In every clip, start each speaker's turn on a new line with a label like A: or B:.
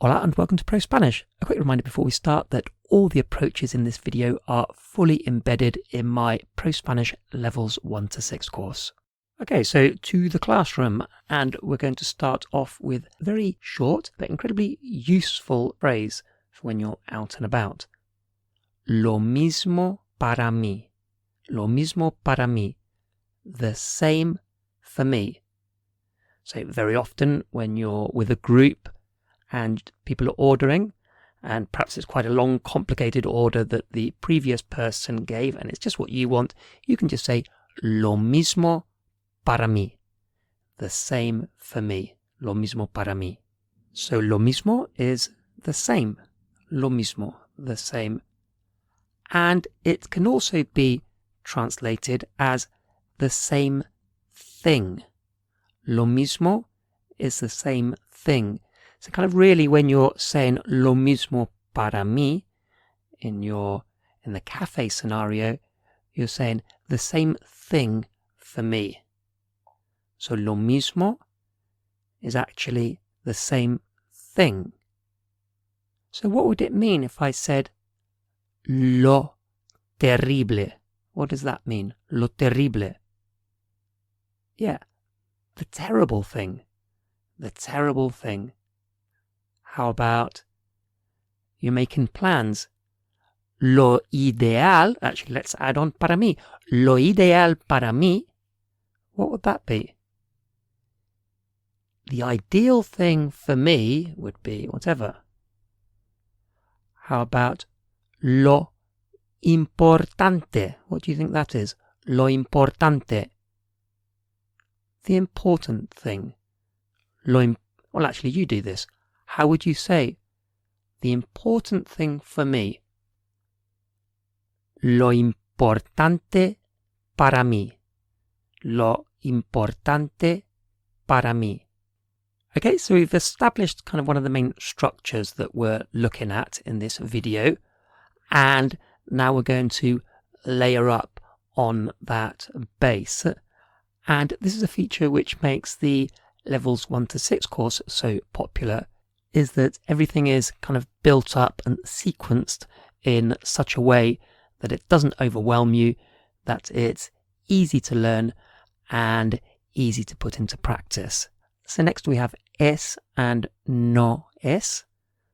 A: Hola and welcome to ProSpanish. A quick reminder before we start that all the approaches in this video are fully embedded in my ProSpanish Levels 1 to 6 course. Okay, so to the classroom, and we're going to start off with a very short but incredibly useful phrase for when you're out and about. Lo mismo para mí. Lo mismo para mí. The same for me. So very often when you're with a group and people are ordering, and perhaps it's quite a long, complicated order that the previous person gave, and it's just what you want, you can just say, lo mismo para mí. The same for me. Lo mismo para mí. So lo mismo is the same. Lo mismo, the same. And it can also be translated as the same thing. Lo mismo is the same thing. So kind of really when you're saying lo mismo para mí in the cafe scenario, you're saying the same thing for me. So lo mismo is actually the same thing. So what would it mean if I said lo terrible? What does that mean? Lo terrible. Yeah, the terrible thing. The terrible thing. How about you're making plans? Lo ideal, actually let's add on para mí. Lo ideal para mí, what would that be? The ideal thing for me would be whatever. How about lo importante? What do you think that is? Lo importante. The important thing. Well, actually, you do this. How would you say the important thing for me? Lo importante para mí. Lo importante para mí. Okay, so we've established kind of one of the main structures that we're looking at in this video, and now we're going to layer up on that base. And this is a feature which makes the Levels 1 to 6 course so popular, is that everything is kind of built up and sequenced in such a way that it doesn't overwhelm you, that it's easy to learn and easy to put into practice. So next we have es and no es.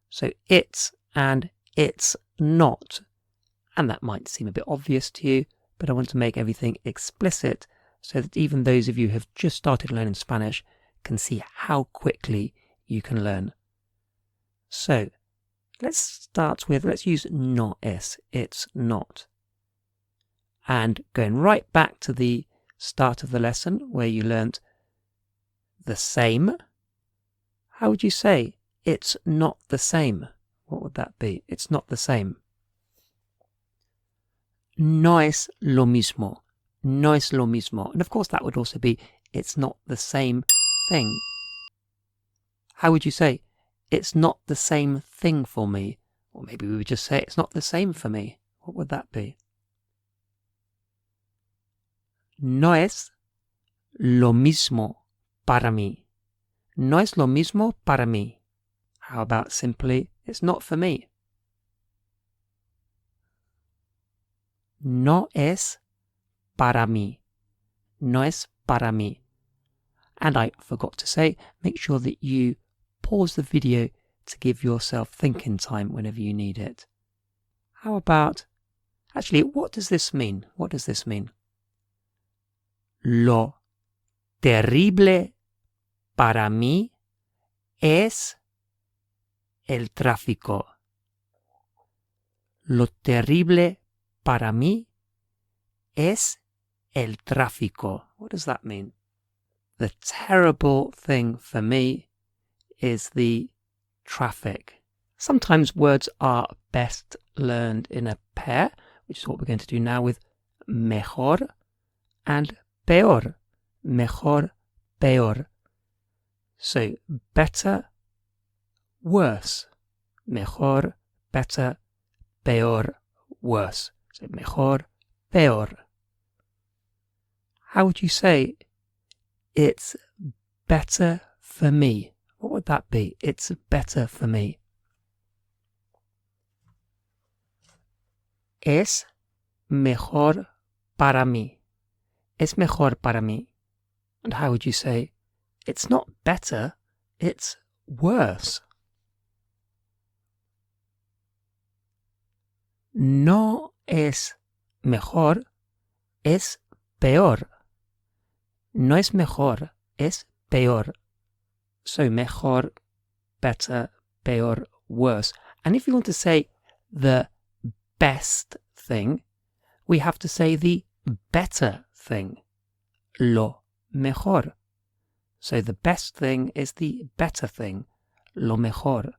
A: So it's and it's not. And that might seem a bit obvious to you, but I want to make everything explicit so that even those of you who have just started learning Spanish can see how quickly you can learn. So let's use no es, it's not. And going right back to the start of the lesson where you learnt the same, how would you say it's not the same? What would that be? It's not the same. No es lo mismo. No es lo mismo. And of course that would also be it's not the same thing. How would you say it's not the same thing for me? Or maybe we would just say it's not the same for me. What would that be? No es lo mismo para mí. No es lo mismo para mí. How about simply, it's not for me? No es para mí. No es para mí. And I forgot to say, make sure that you pause the video to give yourself thinking time whenever you need it. How about, actually, what does this mean? What does this mean? Lo terrible para mí es el tráfico. Lo terrible para mí es el tráfico. What does that mean? The terrible thing for me is the traffic. Sometimes words are best learned in a pair, which is what we're going to do now with mejor and peor. Mejor, peor. So better, worse. Mejor, better, peor, worse. So mejor, peor. How would you say it's better for me? What would that be? It's better for me. Es mejor para mí. Es mejor para mí. And how would you say, it's not better, it's worse? No es mejor, es peor. No es mejor, es peor. So mejor, better, peor, worse. And if you want to say the best thing, we have to say the better thing. Lo mejor. So the best thing is the better thing. Lo mejor.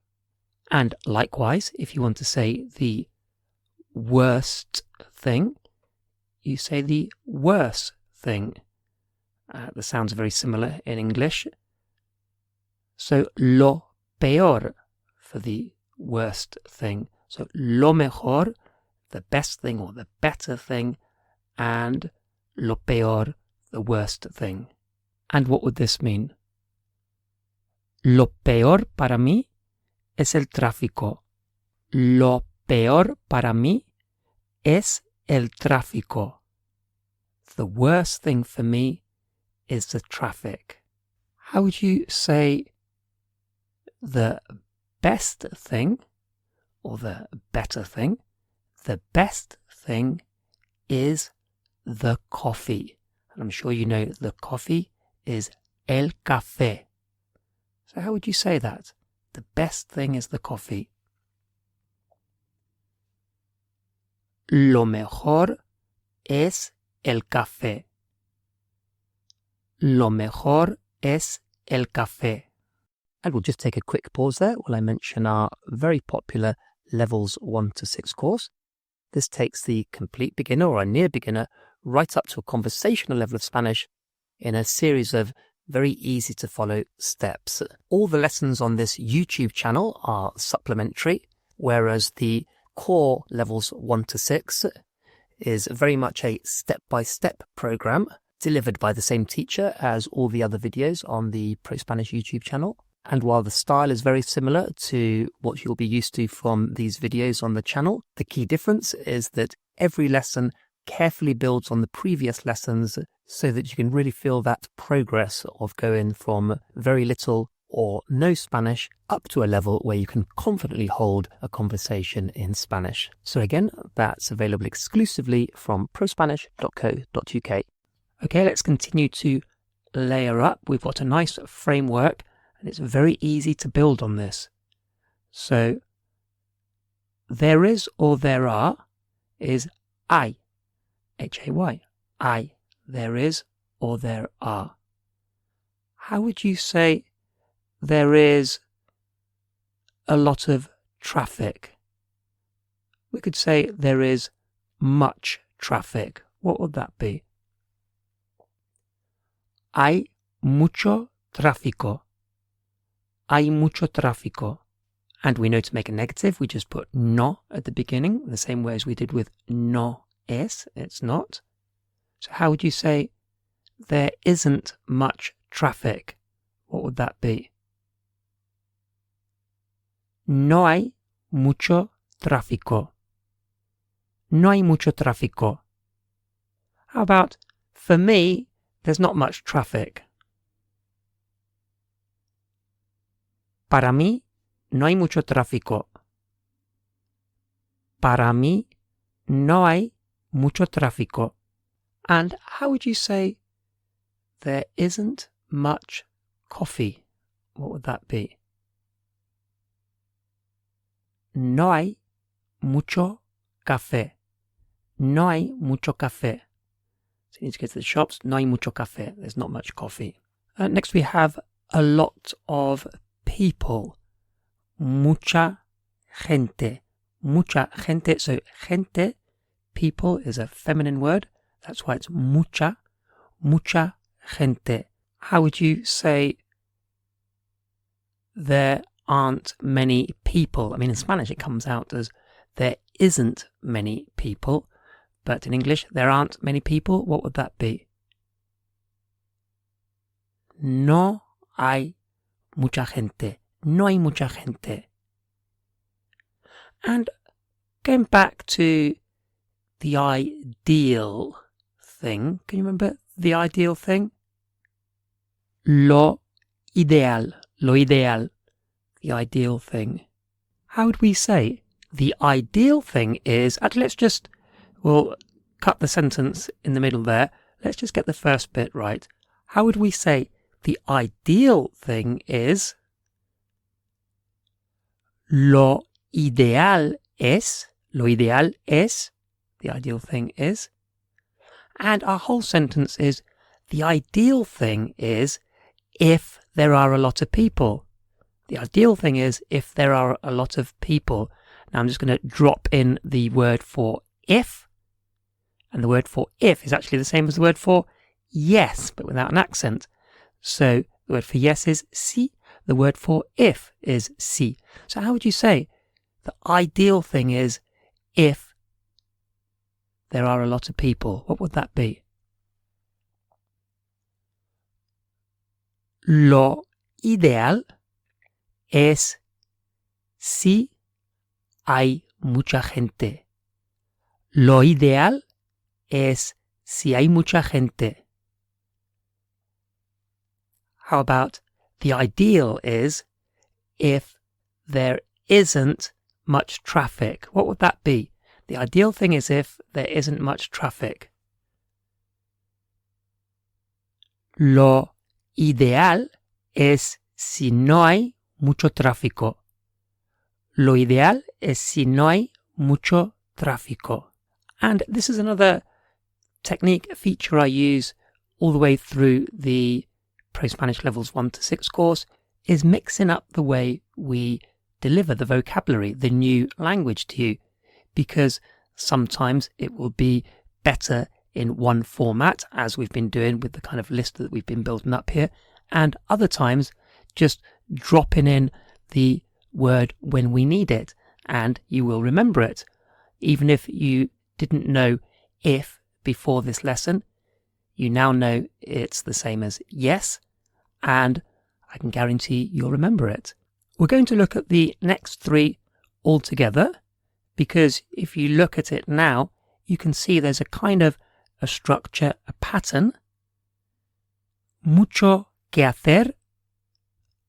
A: And likewise, if you want to say the worst thing, you say the worse thing. The sounds are very similar in English. So lo peor for the worst thing. So lo mejor, the best thing or the better thing, and lo peor, the worst thing. And what would this mean? Lo peor para mí es el tráfico. Lo peor para mí es el tráfico. The worst thing for me is the traffic. How would you say the best thing or the better thing? The best thing is the coffee. And I'm sure you know the coffee is el café. So how would you say that? The best thing is the coffee. Lo mejor es el café. Lo mejor es el café. And we'll just take a quick pause there while I mention our very popular Levels 1 to 6 course. This takes the complete beginner or a near beginner right up to a conversational level of Spanish in a series of very easy to follow steps. All the lessons on this YouTube channel are supplementary, whereas the core Levels 1 to 6 is very much a step-by-step program delivered by the same teacher as all the other videos on the ProSpanish YouTube channel. And while the style is very similar to what you'll be used to from these videos on the channel, the key difference is that every lesson carefully builds on the previous lessons so that you can really feel that progress of going from very little or no Spanish up to a level where you can confidently hold a conversation in Spanish. So again, that's available exclusively from prospanish.co.uk. Okay, let's continue to layer up. We've got a nice framework and it's very easy to build on this. So there is or there are is hay, Hay, hay. There is or there are. How would you say there is a lot of traffic? We could say there is much traffic. What would that be? Hay mucho tráfico. Hay mucho tráfico. And we know to make a negative, we just put no at the beginning, the same way as we did with no es, it's not. So how would you say there isn't much traffic? What would that be? No hay mucho tráfico. No hay mucho tráfico. How about, for me, there's not much traffic. Para mí, no hay mucho tráfico. Para mí, no hay mucho tráfico. And how would you say there isn't much coffee? What would that be? No hay mucho café. No hay mucho café. So you need to go to the shops. No hay mucho café. There's not much coffee. Next we have a lot of people. Mucha gente. Mucha gente. So gente, people, is a feminine word. That's why it's mucha. Mucha gente. How would you say there aren't many people? I mean, in Spanish it comes out as there isn't many people. But in English, there aren't many people. What would that be? No hay mucha gente. No hay mucha gente. And going back to the ideal thing, can you remember the ideal thing? Lo ideal, the ideal thing. How would we say the ideal thing is? Actually, we'll cut the sentence in the middle there. Let's just get the first bit right. How would we say the ideal thing is? Lo ideal es, the ideal thing is. And our whole sentence is, the ideal thing is if there are a lot of people. The ideal thing is if there are a lot of people. Now I'm just going to drop in the word for if. And the word for if is actually the same as the word for yes, but without an accent. So the word for yes is si. The word for if is si. So how would you say the ideal thing is if there are a lot of people? What would that be? Lo ideal es si hay mucha gente. Lo ideal es si hay mucha gente. How about the ideal is if there isn't much traffic? What would that be? The ideal thing is if there isn't much traffic. Lo ideal es si no hay mucho tráfico. Lo ideal es si no hay mucho tráfico. And this is another technique, a feature I use all the way through the ProSpanish Levels 1 to 6 course, is mixing up the way we deliver the vocabulary, the new language to you, because sometimes it will be better in one format, as we've been doing with the kind of list that we've been building up here, and other times just dropping in the word when we need it, and you will remember it. Even if you didn't know if before this lesson, you now know it's the same as yes, and I can guarantee you'll remember it. We're going to look at the next three all together, because if you look at it now, you can see there's a kind of a structure, a pattern. Mucho que hacer,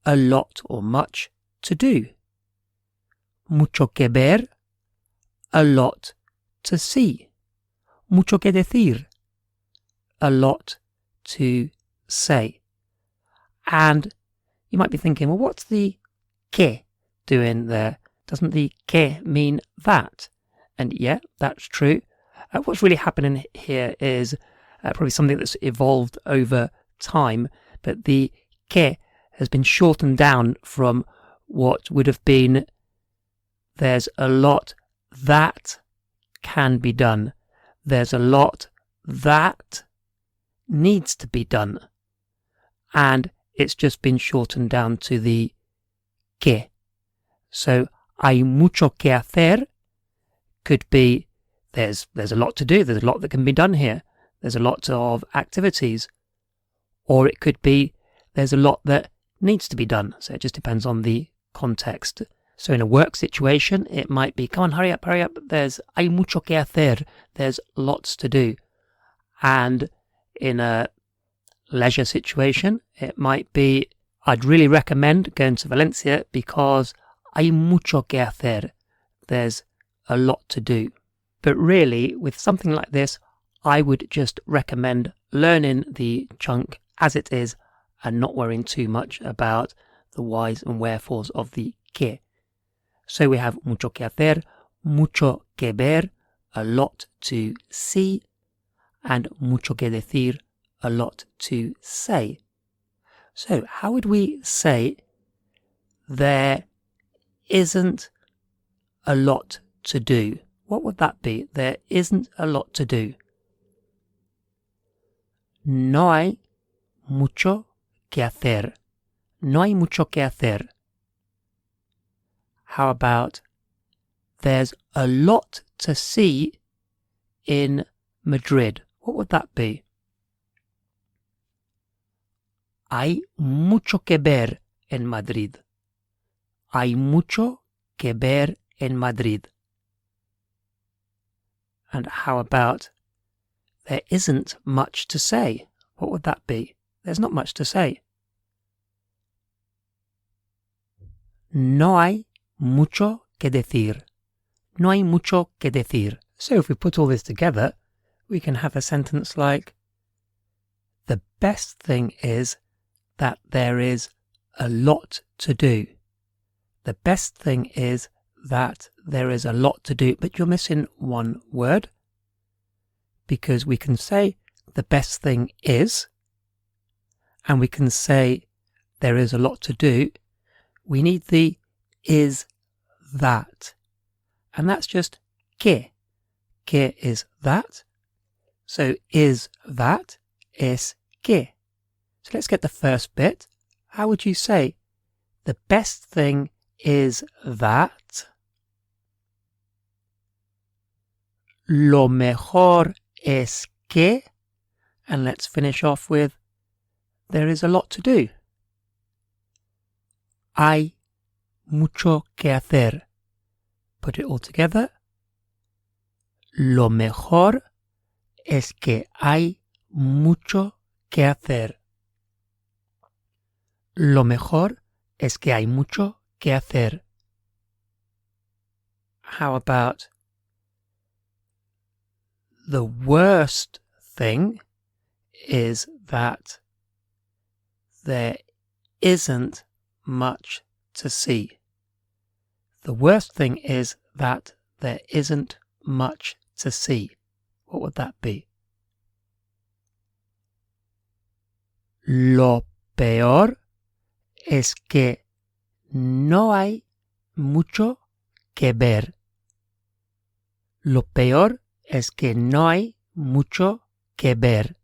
A: a lot or much to do. Mucho que ver, a lot to see. Mucho que decir, a lot to say. And you might be thinking, well, what's the que doing there? Doesn't the que mean that? And yeah, that's true. What's really happening here is probably something that's evolved over time, but the que has been shortened down from what would have been there's a lot that can be done. There's a lot that needs to be done. And it's just been shortened down to the que. So, hay mucho que hacer could be there's a lot to do, there's a lot that can be done here, there's a lot of activities. Or it could be there's a lot that needs to be done. So it just depends on the context. So in a work situation, it might be, come on, hurry up, hay mucho que hacer, there's lots to do. And in a leisure situation, it might be, I'd really recommend going to Valencia because hay mucho que hacer, there's a lot to do. But really, with something like this, I would just recommend learning the chunk as it is and not worrying too much about the whys and wherefores of the que. So we have mucho que hacer, mucho que ver, a lot to see, and mucho que decir, a lot to say. So how would we say there isn't a lot to do? What would that be? There isn't a lot to do. No hay mucho que hacer. No hay mucho que hacer. How about there's a lot to see in Madrid? What would that be? Hay mucho que ver en Madrid. Hay mucho que ver en Madrid. And how about there isn't much to say? What would that be? There's not much to say. No hay mucho que decir. No hay mucho que decir. So if we put all this together, we can have a sentence like, the best thing is that there is a lot to do. The best thing is that there is a lot to do, but you're missing one word, because we can say the best thing is, and we can say there is a lot to do. We need the is that, and that's just que. Que is that. So is that es que. So let's get the first bit. How would you say the best thing is that? Lo mejor es que, and let's finish off with there is a lot to do. Hay mucho que hacer. Put it all together. Lo mejor es que hay mucho que hacer. Lo mejor es que hay mucho que hacer. How about the worst thing is that there isn't much to see. The worst thing is that there isn't much to see. What would that be? Lo peor es que no hay mucho que ver. Lo peor es que no hay mucho que ver.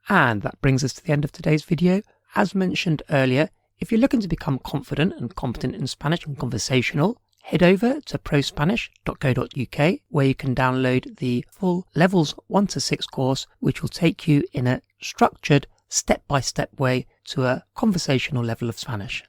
A: And that brings us to the end of today's video. As mentioned earlier, if you're looking to become confident and competent in Spanish and conversational, head over to prospanish.co.uk, where you can download the full Levels 1 to 6 course, which will take you in a structured, step-by-step way to a conversational level of Spanish.